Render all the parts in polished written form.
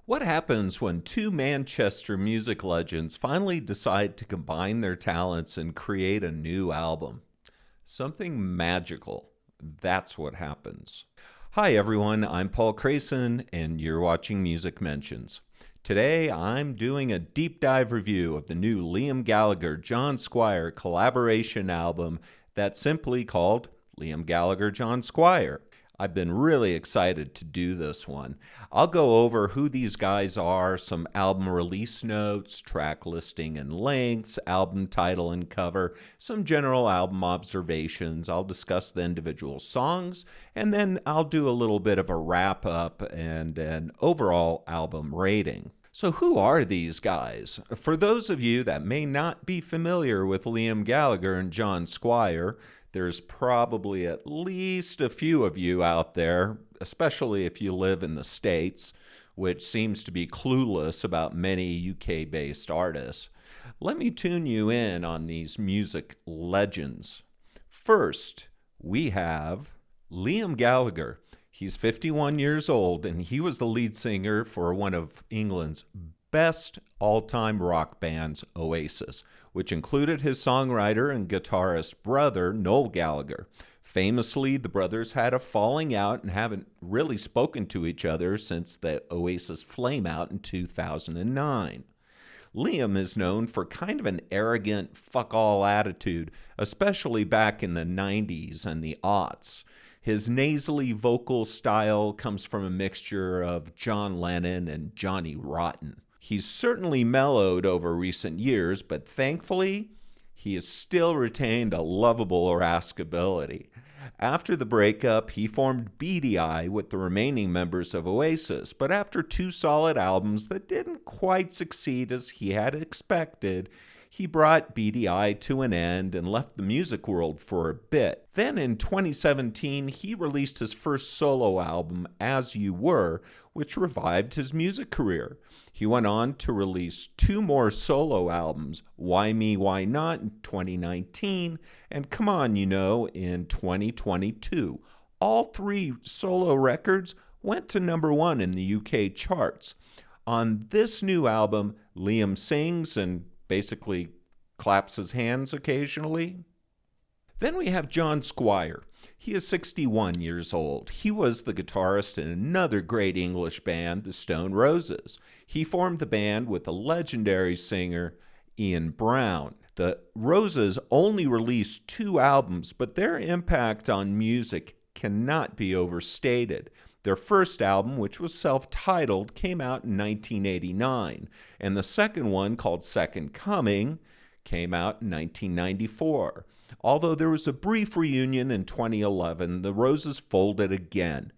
What happens when two Manchester music legends finally decide to combine their talents and create a new album? Something magical. That's what happens. Hi everyone, I'm Paul Crayson and you're watching Music Mentions. Today I'm doing a deep dive review of the new Liam Gallagher John Squire collaboration album that's simply called Liam Gallagher John Squire. I've been really excited to do this one. I'll go over who these guys are, some album release notes, track listing and links, album title and cover, some general album observations. I'll discuss the individual songs, and then I'll do a little bit of a wrap up and an overall album rating. So who are these guys? For those of you that may not be familiar with Liam Gallagher and John Squire, there's probably at least a few of you out there, especially if you live in the States, which seems to be clueless about many UK-based artists. Let me tune you in on these music legends. First, we have Liam Gallagher. He's 51 years old, and he was the lead singer for one of England's best all-time rock bands, Oasis, which included his songwriter and guitarist brother, Noel Gallagher. Famously, the brothers had a falling out and haven't really spoken to each other since the Oasis flameout in 2009. Liam is known for kind of an arrogant, fuck-all attitude, especially back in the 90s and the aughts. His nasally vocal style comes from a mixture of John Lennon and Johnny Rotten. He's certainly mellowed over recent years, but thankfully, he has still retained a lovable irascibility. After the breakup, he formed Beady Eye with the remaining members of Oasis, but after two solid albums that didn't quite succeed as he had expected, he brought Beady Eye to an end and left the music world for a bit. Then in 2017, he released his first solo album, As You Were, which revived his music career. He went on to release two more solo albums, Why Me, Why Not in 2019, and Come On You Know in 2022. All three solo records went to #1 in the UK charts. On this new album, Liam sings and basically claps his hands occasionally. Then we have John Squire. He is 61 years old. He was the guitarist in another great English band, the Stone Roses. He formed the band with the legendary singer Ian Brown. The Roses only released two albums, but their impact on music cannot be overstated. Their first album, which was self-titled, came out in 1989, and the second one, called Second Coming, came out in 1994. Although there was a brief reunion in 2011, the Roses folded again.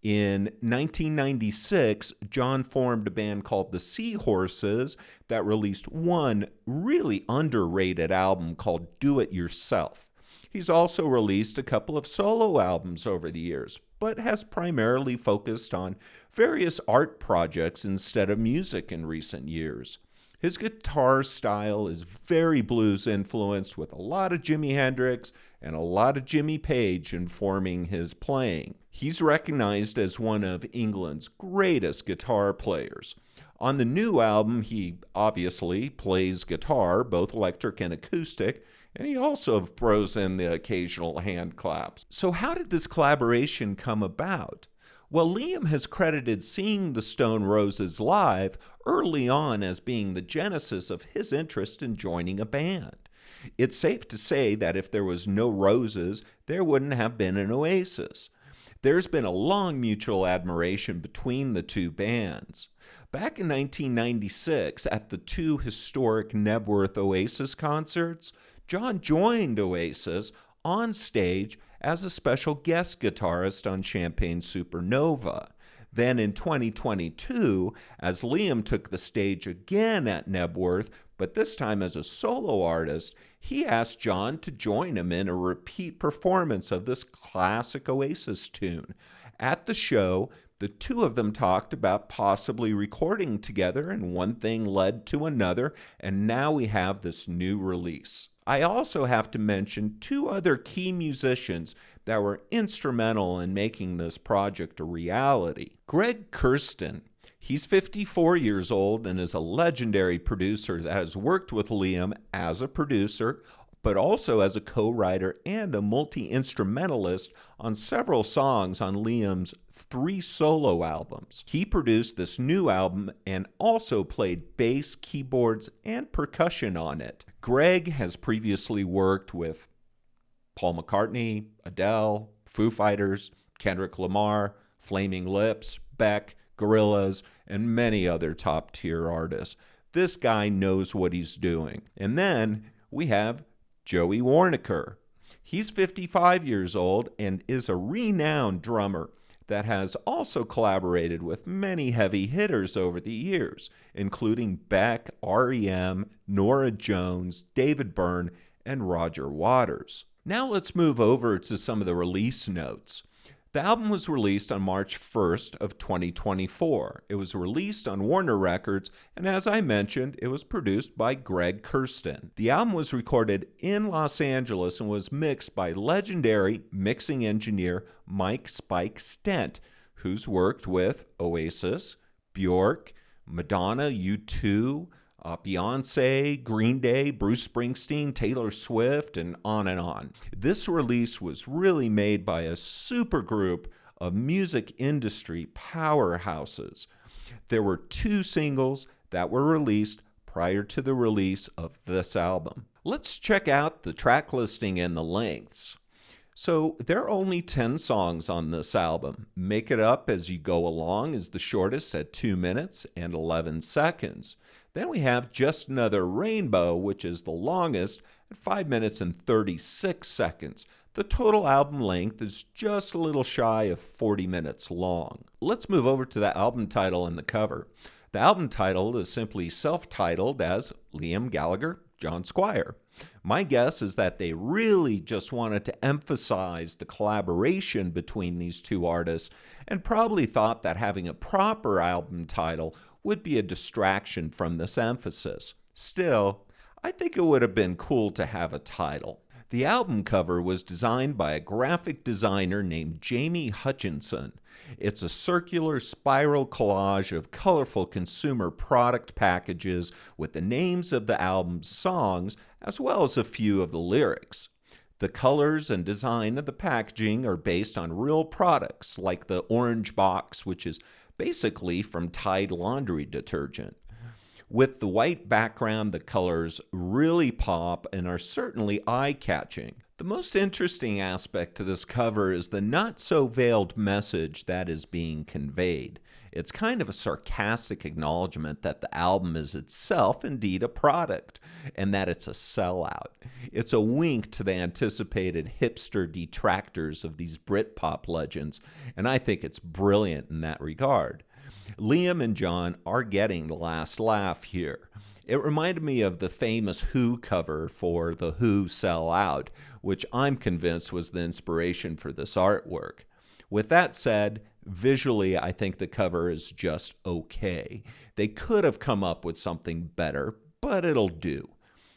In 1996, John formed a band called the Seahorses that released one really underrated album called Do It Yourself. He's also released a couple of solo albums over the years, but has primarily focused on various art projects instead of music in recent years. His guitar style is very blues influenced, with a lot of Jimi Hendrix and a lot of Jimmy Page informing his playing. He's recognized as one of England's greatest guitar players. On the new album, he obviously plays guitar, both electric and acoustic, and he also throws in the occasional hand claps. So how did this collaboration come about? Well, Liam has credited seeing the Stone Roses live early on as being the genesis of his interest in joining a band. It's safe to say that if there was no Roses, there wouldn't have been an Oasis. There's been a long mutual admiration between the two bands. Back in 1996, at the two historic Knebworth Oasis concerts, John joined Oasis on stage as a special guest guitarist on Champagne Supernova. Then in 2022, as Liam took the stage again at Knebworth, but this time as a solo artist, he asked John to join him in a repeat performance of this classic Oasis tune. At the show, the two of them talked about possibly recording together, and one thing led to another, and now we have this new release. I also have to mention two other key musicians that were instrumental in making this project a reality. Kirsten. He's 54 years old and is a legendary producer that has worked with Liam as a producer, but also as a co-writer and a multi-instrumentalist on several songs on Liam's 3 solo albums. He produced this new album and also played bass, keyboards, and percussion on it. Greg has previously worked with Paul McCartney, Adele, Foo Fighters, Kendrick Lamar, Flaming Lips, Beck, Gorillaz, and many other top-tier artists. This guy knows what he's doing. And then we have Joey Warnaker. He's 55 years old and is a renowned drummer that has also collaborated with many heavy hitters over the years, including Beck, REM, Norah Jones, David Byrne, and Roger Waters. Now let's move over to some of the release notes. The album was released on March 1st of 2024. It was released on Warner Records, and as I mentioned, it was produced by Greg Kirsten. The album was recorded in Los Angeles and was mixed by legendary mixing engineer Mike Spike Stent, who's worked with Oasis, Bjork, Madonna, U2, Beyonce, Green Day, Bruce Springsteen, Taylor Swift, and on and on. This release was really made by a super group of music industry powerhouses. There were 2 singles that were released prior to the release of this album. Let's check out the track listing and the lengths. So there are only 10 songs on this album. Make It Up As You Go Along is the shortest at 2 minutes and 11 seconds. Then we have Just Another Rainbow, which is the longest at 5 minutes and 36 seconds. The total album length is just a little shy of 40 minutes long. Let's move over to the album title and the cover. The album title is simply self-titled as Liam Gallagher, John Squire. My guess is that they really just wanted to emphasize the collaboration between these 2 artists and probably thought that having a proper album title would be a distraction from this emphasis. Still, I think it would have been cool to have a title. The album cover was designed by a graphic designer named Jamie Hutchinson. It's a circular spiral collage of colorful consumer product packages with the names of the album's songs as well as a few of the lyrics. The colors and design of the packaging are based on real products like the orange box, which is basically from Tide laundry detergent. With the white background, the colors really pop and are certainly eye-catching. The most interesting aspect to this cover is the not-so-veiled message that is being conveyed. It's kind of a sarcastic acknowledgement that the album is itself indeed a product, and that it's a sellout. It's a wink to the anticipated hipster detractors of these Britpop legends, and I think it's brilliant in that regard. Liam and John are getting the last laugh here. It reminded me of the famous Who cover for The Who Sell Out, which I'm convinced was the inspiration for this artwork. With that said, visually I think the cover is just okay. They could have come up with something better, but it'll do.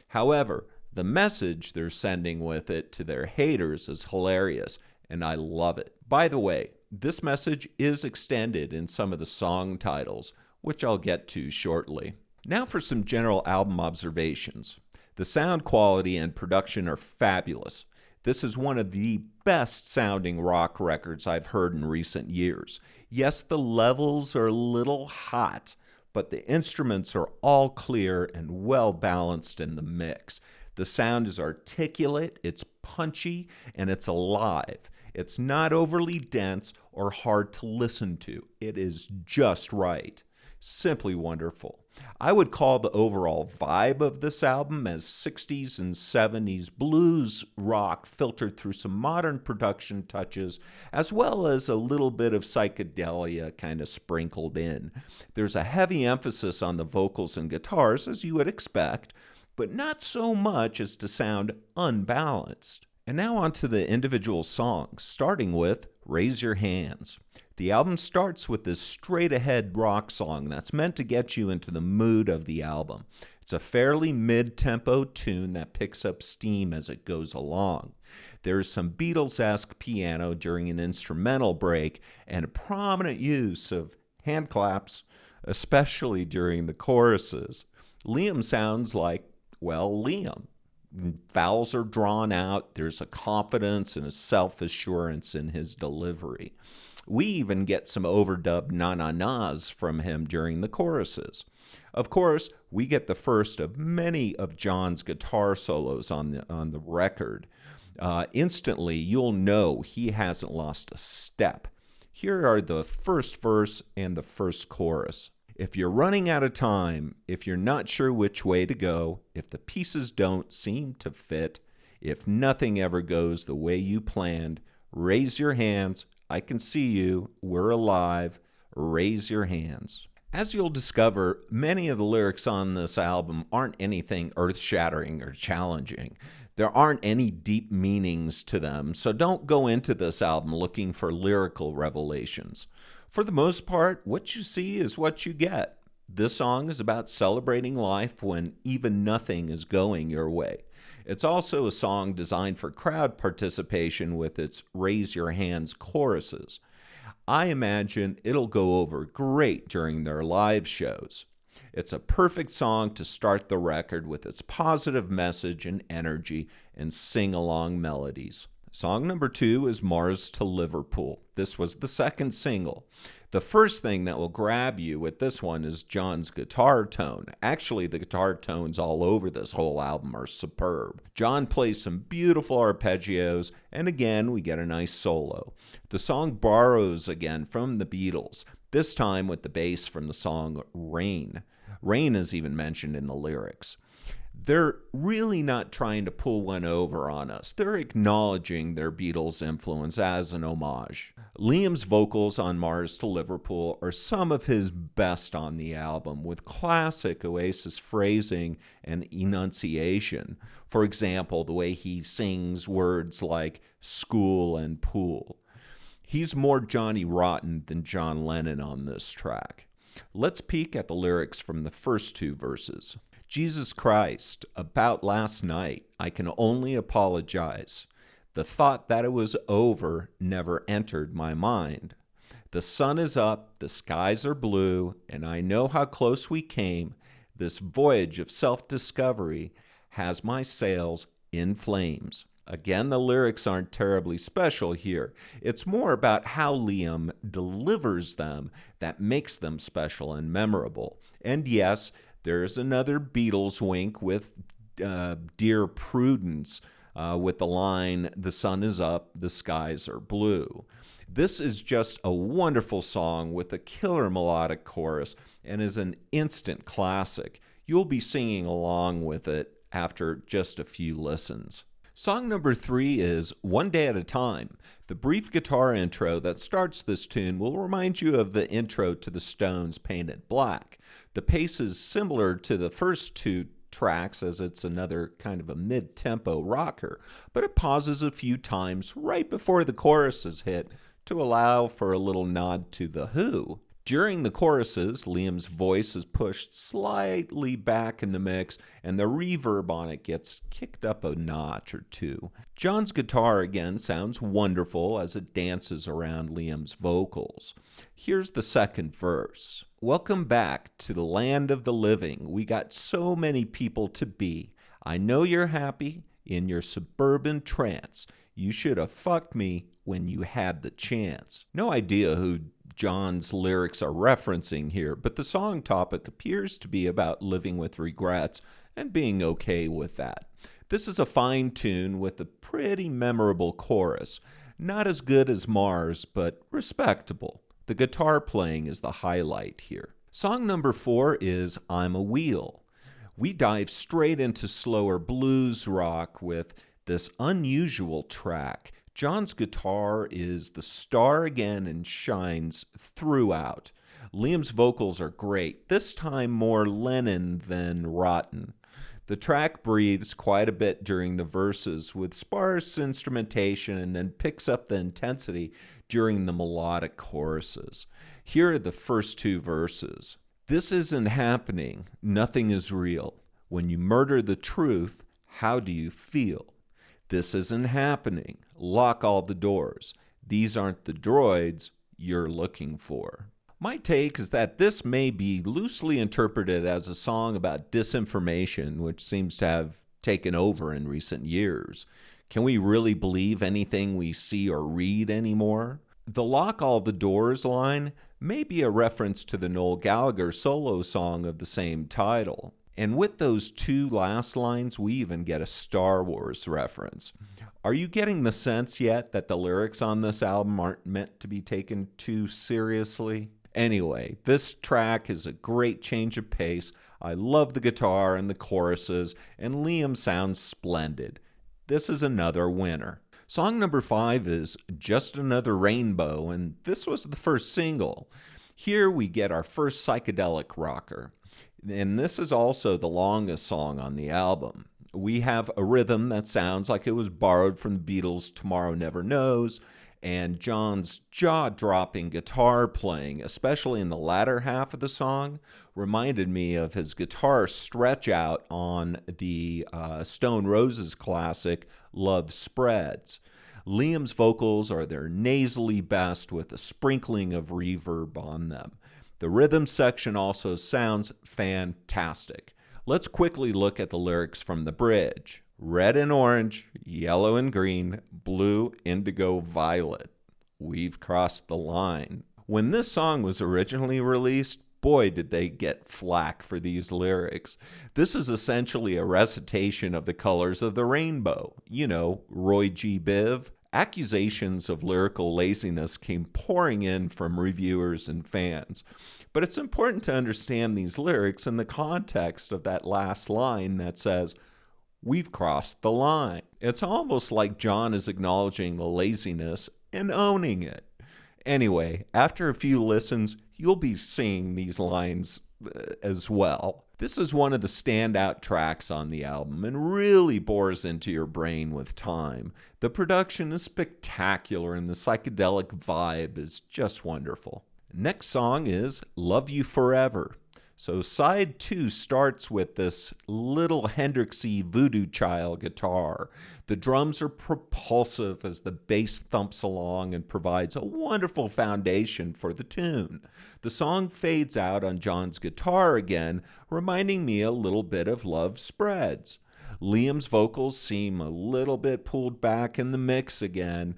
However, the message they're sending with it to their haters is hilarious, and I love it. By the way, this message is extended in some of the song titles, which I'll get to shortly. Now for some general album observations. The sound quality and production are fabulous. This is one of the best sounding rock records I've heard in recent years. Yes, the levels are a little hot, but the instruments are all clear and well balanced in the mix. The sound is articulate, it's punchy, and it's alive. It's not overly dense or hard to listen to. It is just right. Simply wonderful. I would call the overall vibe of this album as 60s and 70s blues rock filtered through some modern production touches, as well as a little bit of psychedelia kind of sprinkled in. There's a heavy emphasis on the vocals and guitars, as you would expect, but not so much as to sound unbalanced. And now on to the individual songs, starting with Raise Your Hands. The album starts with this straight-ahead rock song that's meant to get you into the mood of the album. It's a fairly mid-tempo tune that picks up steam as it goes along. There's some Beatles-esque piano during an instrumental break and a prominent use of hand claps, especially during the choruses. Liam sounds like, well, Liam. Vowels are drawn out. There's a confidence and a self-assurance in his delivery. We even get some overdubbed na-na-nas from him during the choruses. Of course, we get the first of many of John's guitar solos on the record. Instantly, you'll know he hasn't lost a step. Here are the first verse and the first chorus. If you're running out of time, if you're not sure which way to go, if the pieces don't seem to fit, if nothing ever goes the way you planned, raise your hands. I can see you. We're alive. Raise your hands. As you'll discover, many of the lyrics on this album aren't anything earth-shattering or challenging. There aren't any deep meanings to them, so don't go into this album looking for lyrical revelations. For the most part, what you see is what you get. This song is about celebrating life when even nothing is going your way. It's also a song designed for crowd participation with its Raise Your Hands choruses. I imagine it'll go over great during their live shows. It's a perfect song to start the record with its positive message and energy and sing-along melodies. Song number 2 is Mars to Liverpool. This was the second single. The first thing that will grab you with this one is John's guitar tone. Actually, the guitar tones all over this whole album are superb. John plays some beautiful arpeggios, and again, we get a nice solo. The song borrows again from the Beatles, this time with the bass from the song Rain. Rain is even mentioned in the lyrics. They're really not trying to pull one over on us. They're acknowledging their Beatles influence as an homage. Liam's vocals on Mars to Liverpool are some of his best on the album, with classic Oasis phrasing and enunciation. For example, the way he sings words like school and pool. He's more Johnny Rotten than John Lennon on this track. Let's peek at the lyrics from the first 2 verses. Jesus Christ, about last night, I can only apologize. The thought that it was over never entered my mind. The sun is up, the skies are blue, and I know how close we came. This voyage of self-discovery has my sails in flames. Again, the lyrics aren't terribly special here. It's more about how Liam delivers them that makes them special and memorable. And yes, there's another Beatles wink with Dear Prudence with the line, the sun is up, the skies are blue. This is just a wonderful song with a killer melodic chorus and is an instant classic. You'll be singing along with it after just a few listens. Song number 3 is One Day at a Time. The brief guitar intro that starts this tune will remind you of the intro to the Stones' Painted Black. The pace is similar to the first 2 tracks as it's another kind of a mid-tempo rocker, but it pauses a few times right before the choruses hit to allow for a little nod to The Who. During the choruses, Liam's voice is pushed slightly back in the mix, and the reverb on it gets kicked up a notch or 2. John's guitar again sounds wonderful as it dances around Liam's vocals. Here's the second verse. Welcome back to the land of the living. We got so many people to be. I know you're happy in your suburban trance. You should have fucked me when you had the chance. No idea who John's lyrics are referencing here, but the song topic appears to be about living with regrets and being okay with that. This is a fine tune with a pretty memorable chorus. Not as good as Mars, but respectable. The guitar playing is the highlight here. Song number 4 is I'm a Wheel. We dive straight into slower blues rock with this unusual track. John's guitar is the star again and shines throughout. Liam's vocals are great, this time more Lennon than Rotten. The track breathes quite a bit during the verses with sparse instrumentation and then picks up the intensity during the melodic choruses. Here are the first 2 verses. This isn't happening. Nothing is real. When you murder the truth, how do you feel? This isn't happening. Lock all the doors. These aren't the droids you're looking for. My take is that this may be loosely interpreted as a song about disinformation, which seems to have taken over in recent years. Can we really believe anything we see or read anymore? The Lock All the Doors line may be a reference to the Noel Gallagher solo song of the same title. And with those two last lines, we even get a Star Wars reference. Are you getting the sense yet that the lyrics on this album aren't meant to be taken too seriously? Anyway, this track is a great change of pace. I love the guitar and the choruses, and Liam sounds splendid. This is another winner. Song number 5 is Just Another Rainbow, and this was the first single. Here we get our first psychedelic rocker. And this is also the longest song on the album. We have a rhythm that sounds like it was borrowed from the Beatles' Tomorrow Never Knows, and John's jaw-dropping guitar playing, especially in the latter half of the song, reminded me of his guitar stretch out on the Stone Roses classic Love Spreads. Liam's vocals are their nasally best with a sprinkling of reverb on them. The rhythm section also sounds fantastic. Let's quickly look at the lyrics from the bridge. Red and orange, yellow and green, blue, indigo, violet. We've crossed the line. When this song was originally released, boy, did they get flack for these lyrics. This is essentially a recitation of the colors of the rainbow. You know, Roy G. Biv. Accusations of lyrical laziness came pouring in from reviewers and fans. But it's important to understand these lyrics in the context of that last line that says, "We've crossed the line." It's almost like John is acknowledging the laziness and owning it. Anyway, after a few listens, you'll be seeing these lines as well. This is one of the standout tracks on the album and really bores into your brain with time. The production is spectacular and the psychedelic vibe is just wonderful. Next song is Love You Forever. So side 2 starts with this little Hendrixy voodoo child guitar. The drums are propulsive as the bass thumps along and provides a wonderful foundation for the tune. The song fades out on John's guitar again, reminding me a little bit of Love Spreads. Liam's vocals seem a little bit pulled back in the mix again,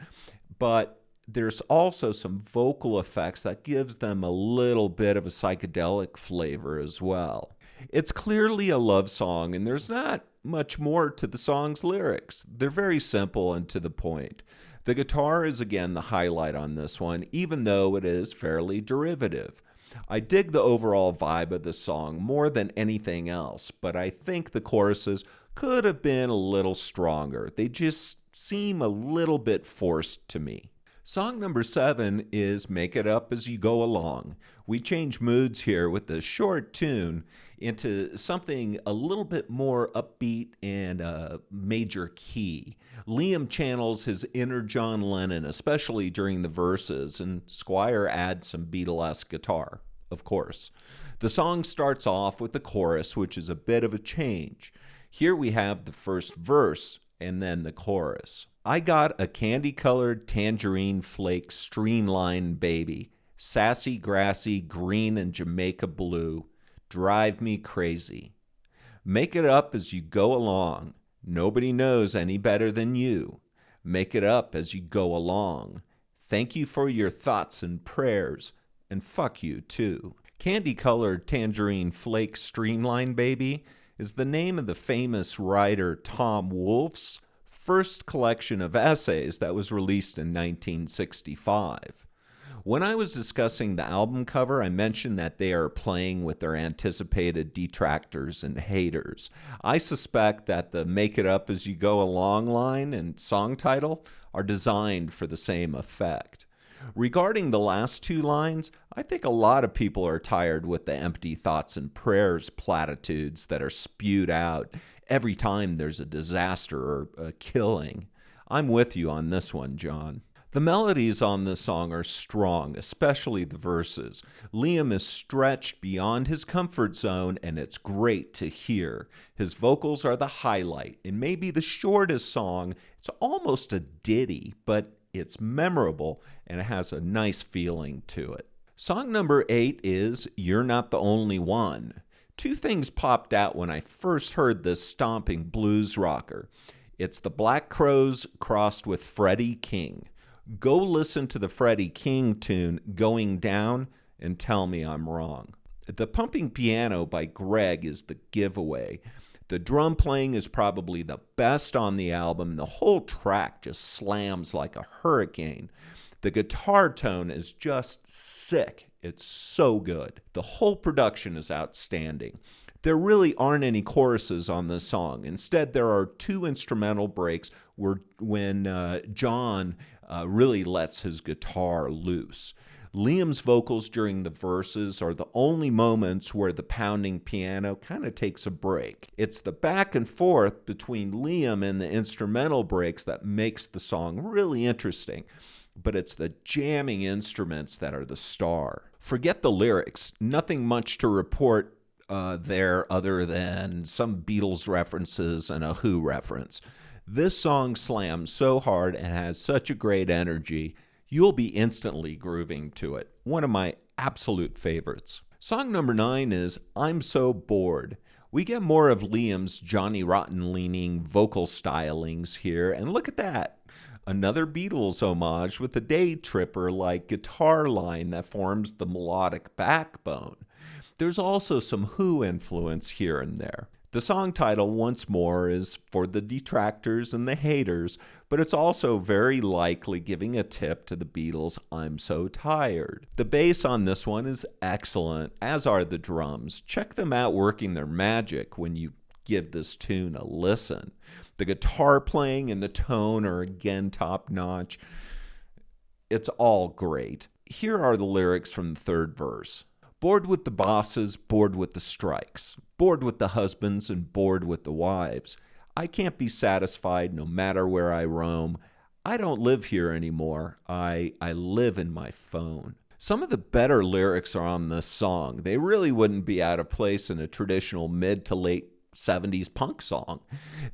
but there's also some vocal effects that gives them a little bit of a psychedelic flavor as well. It's clearly a love song, and there's not much more to the song's lyrics. They're very simple and to the point. The guitar is again the highlight on this one, even though it is fairly derivative. I dig the overall vibe of the song more than anything else, but I think the choruses could have been a little stronger. They just seem a little bit forced to me. Song number 7 is Make It Up As You Go Along. We change moods here with the short tune into something a little bit more upbeat and a major key. Liam channels his inner John Lennon, especially during the verses, and Squire adds some Beatlesque guitar, of course. The song starts off with the chorus, which is a bit of a change. Here we have the first verse and then the chorus. I got a candy-colored tangerine flake streamline baby, sassy, grassy, green, and Jamaica blue, drive me crazy. Make it up as you go along. Nobody knows any better than you. Make it up as you go along. Thank you for your thoughts and prayers, and fuck you too. Candy-colored tangerine flake streamline baby is the name of the famous writer Tom Wolfe's first collection of essays that was released in 1965. When I was discussing the album cover, I mentioned that they are playing with their anticipated detractors and haters. I suspect that the Make It Up As You Go Along line and song title are designed for the same effect. Regarding the last 2 lines, I think a lot of people are tired with the empty thoughts and prayers platitudes that are spewed out every time there's a disaster or a killing. I'm with you on this one, John. The melodies on this song are strong, especially the verses. Liam is stretched beyond his comfort zone, and it's great to hear. His vocals are the highlight. It may be the shortest song. It's almost a ditty, but it's memorable, and it has a nice feeling to it. Song number 8 is You're Not the Only One. Two things popped out when I first heard this stomping blues rocker. It's the Black Crowes crossed with Freddie King. Go listen to the Freddie King tune, Going Down, and tell me I'm wrong. The pumping piano by Greg is the giveaway. The drum playing is probably the best on the album. The whole track just slams like a hurricane. The guitar tone is just sick. It's so good. The whole production is outstanding. There really aren't any choruses on this song. Instead, there are two instrumental breaks when John really lets his guitar loose. Liam's vocals during the verses are the only moments where the pounding piano kind of takes a break. It's the back and forth between Liam and the instrumental breaks that makes the song really interesting. But it's the jamming instruments that are the star. Forget the lyrics. Nothing much to report there other than some Beatles references and a Who reference. This song slams so hard and has such a great energy, you'll be instantly grooving to it. One of my absolute favorites. Song number 9 is I'm So Bored. We get more of Liam's Johnny Rotten-leaning vocal stylings here, and look at that. Another Beatles homage with a day tripper-like guitar line that forms the melodic backbone. There's also some Who influence here and there. The song title, once more, is for the detractors and the haters, but it's also very likely giving a tip to the Beatles' I'm So Tired. The bass on this one is excellent, as are the drums. Check them out working their magic when you give this tune a listen. The guitar playing and the tone are again top-notch. It's all great. Here are the lyrics from the third verse. Bored with the bosses, bored with the strikes, bored with the husbands and bored with the wives. I can't be satisfied no matter where I roam. I don't live here anymore. I live in my phone. Some of the better lyrics are on this song. They really wouldn't be out of place in a traditional mid to late 70s punk song.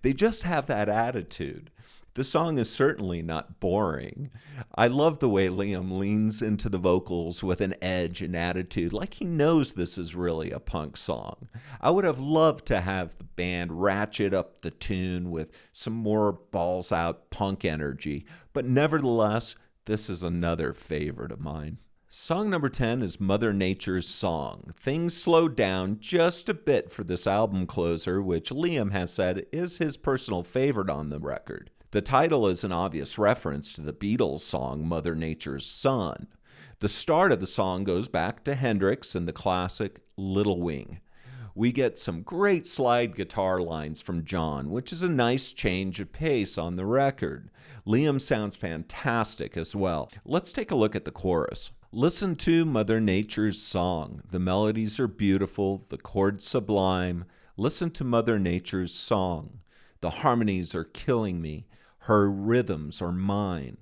They just have that attitude. The song is certainly not boring. I love the way Liam leans into the vocals with an edge and attitude, like he knows this is really a punk song. I would have loved to have the band ratchet up the tune with some more balls out punk energy, but nevertheless, this is another favorite of mine. Song number 10 is Mother Nature's Song. Things slowed down just a bit for this album closer, which Liam has said is his personal favorite on the record. The title is an obvious reference to the Beatles song Mother Nature's Son. The start of the song goes back to Hendrix and the classic Little Wing. We get some great slide guitar lines from John, which is a nice change of pace on the record. Liam sounds fantastic as well. Let's take a look at the chorus. Listen to Mother Nature's song. The melodies are beautiful, the chords sublime. Listen to Mother Nature's song. The harmonies are killing me. Her rhythms are mine.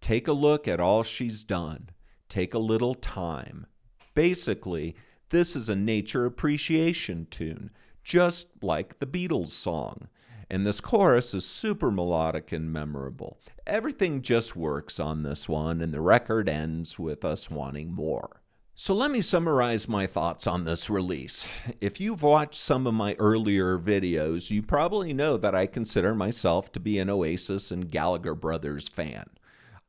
Take a look at all she's done. Take a little time. Basically, this is a nature appreciation tune, just like the Beatles song. And this chorus is super melodic and memorable. Everything just works on this one, and the record ends with us wanting more. So let me summarize my thoughts on this release. If you've watched some of my earlier videos, you probably know that I consider myself to be an Oasis and Gallagher brothers fan.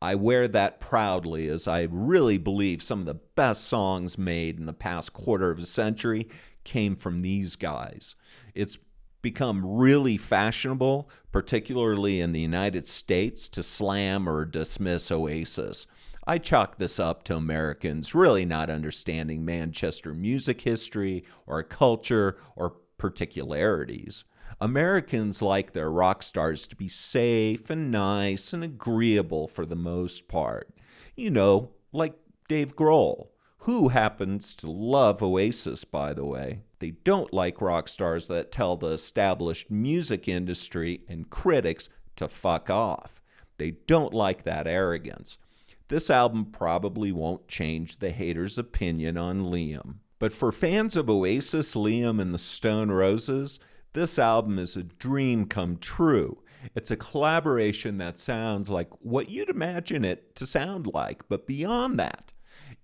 I wear that proudly, as I really believe some of the best songs made in the past quarter of a century came from these guys. It's become really fashionable, particularly in the United States, to slam or dismiss Oasis. I chalk this up to Americans really not understanding Manchester music history or culture or particularities. Americans like their rock stars to be safe and nice and agreeable for the most part. You know, like Dave Grohl, who happens to love Oasis, by the way. They don't like rock stars that tell the established music industry and critics to fuck off. They don't like that arrogance. This album probably won't change the haters' opinion on Liam. But for fans of Oasis, Liam, and the Stone Roses, this album is a dream come true. It's a collaboration that sounds like what you'd imagine it to sound like, but beyond that.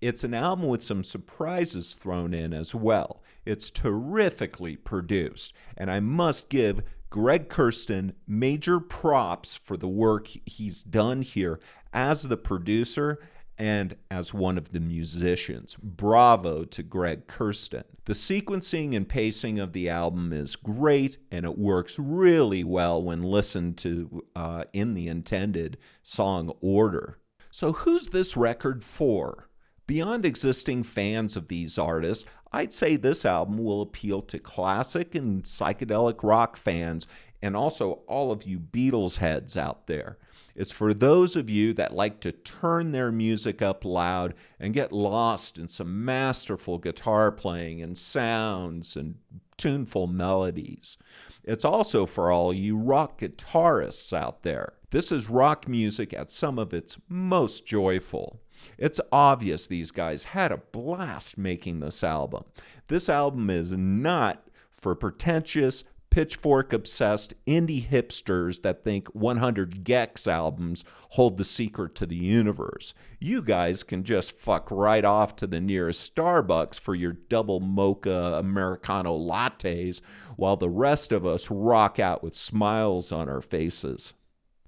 It's an album with some surprises thrown in as well. It's terrifically produced, and I must give Kirsten major props for the work he's done here as the producer and as one of the musicians. Bravo to Kirsten. The sequencing and pacing of the album is great, and it works really well when listened to in the intended song order. So who's this record for? Beyond existing fans of these artists, I'd say this album will appeal to classic and psychedelic rock fans and also all of you Beatles heads out there. It's for those of you that like to turn their music up loud and get lost in some masterful guitar playing and sounds and tuneful melodies. It's also for all you rock guitarists out there. This is rock music at some of its most joyful. It's obvious these guys had a blast making this album. This album is not for pretentious, pitchfork-obsessed indie hipsters that think 100 Gex albums hold the secret to the universe. You guys can just fuck right off to the nearest Starbucks for your double mocha Americano lattes, while the rest of us rock out with smiles on our faces.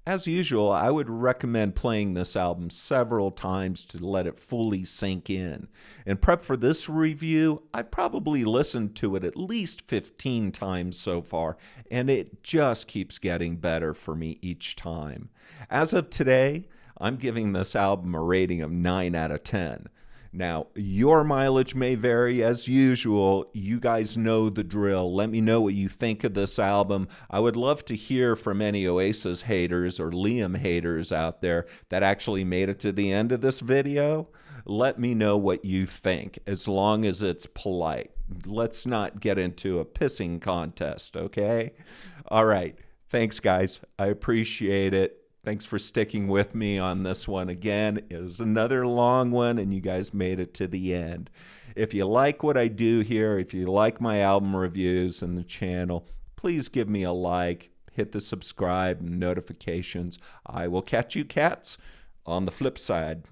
As usual, I would recommend playing this album several times to let it fully sink in. In prep for this review, I probably listened to it at least 15 times so far, and it just keeps getting better for me each time. As of today, I'm giving this album a rating of 9 out of 10. Now, your mileage may vary as usual. You guys know the drill. Let me know what you think of this album. I would love to hear from any Oasis haters or Liam haters out there that actually made it to the end of this video. Let me know what you think, as long as it's polite. Let's not get into a pissing contest, okay? All right. Thanks, guys. I appreciate it. Thanks for sticking with me on this one again. It was another long one, and you guys made it to the end. If you like what I do here, if you like my album reviews and the channel, please give me a like, hit the subscribe and notifications. I will catch you cats on the flip side.